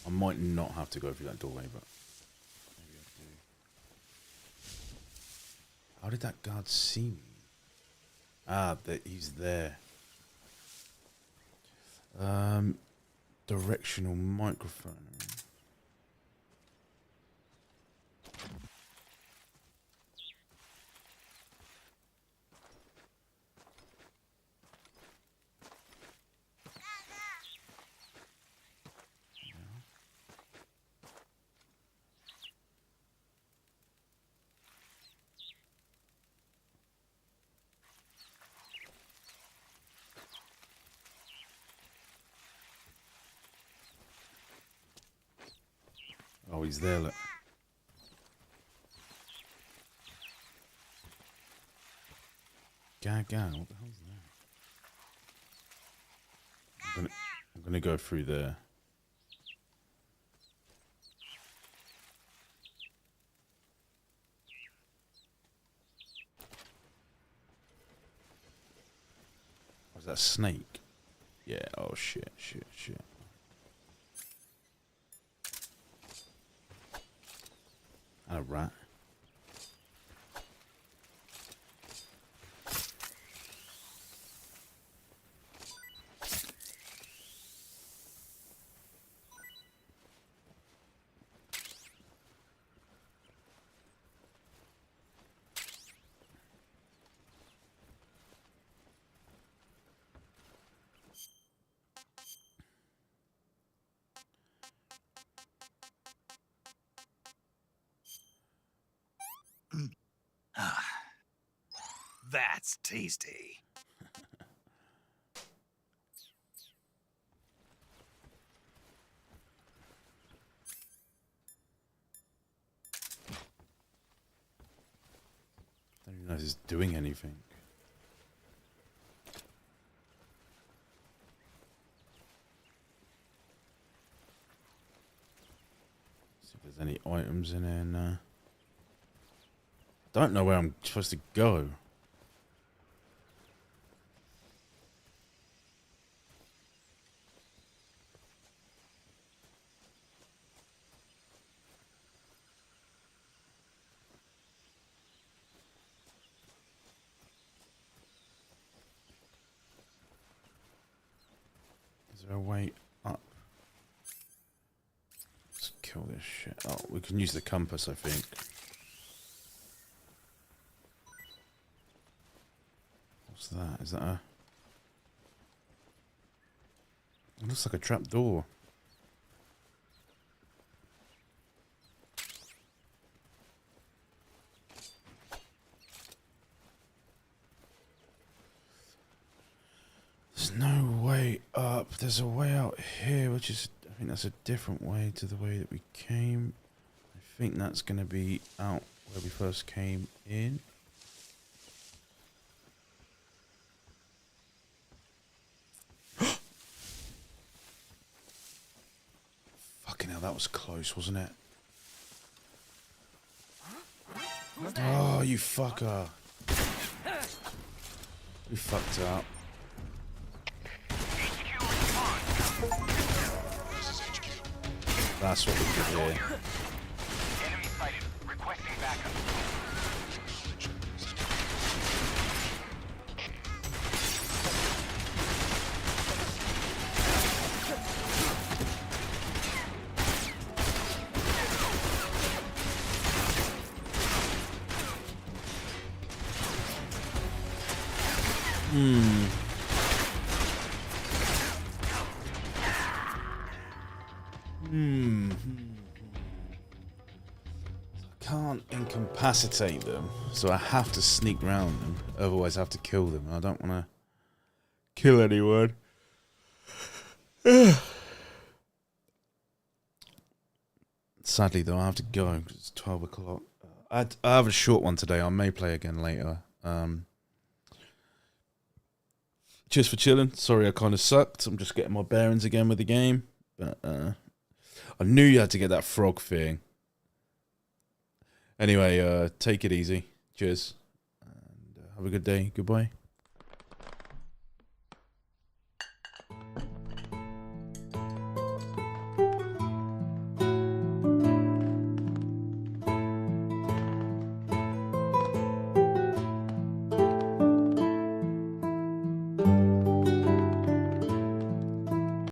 I might not have to go through that doorway, but maybe I do. How did that guard see me? Ah, he's there. Directional microphone. Oh, he's there, look. Gaga, what the hell's that? I'm gonna go through there. Was that a snake? Yeah, oh shit. And a rat.
That's tasty.
know if it's doing anything. See if there's any items in here now. Don't know where I'm supposed to go. Is there a way up? Let's kill this shit. Oh, we can use the compass, I think. What's that? Is that a... It looks like a trap door. There's no way up. There's a way out here, which is... I think that's a different way to the way that we came. I think that's going to be out where we first came in. Fucking hell, that was close, wasn't it? Oh, you fucker. You fucked up. That's what we did here.
Enemy sighted. Requesting backup.
I can't incapacitate them, so I have to sneak round them. Otherwise, I have to kill them. I don't want to kill anyone. Sadly, though, I have to go because it's 12 o'clock. I have a short one today. I may play again later. Cheers for chilling. Sorry I kind of sucked. I'm just getting my bearings again with the game. But I knew you had to get that frog thing. Anyway, take it easy. Cheers. And have a good day. Goodbye.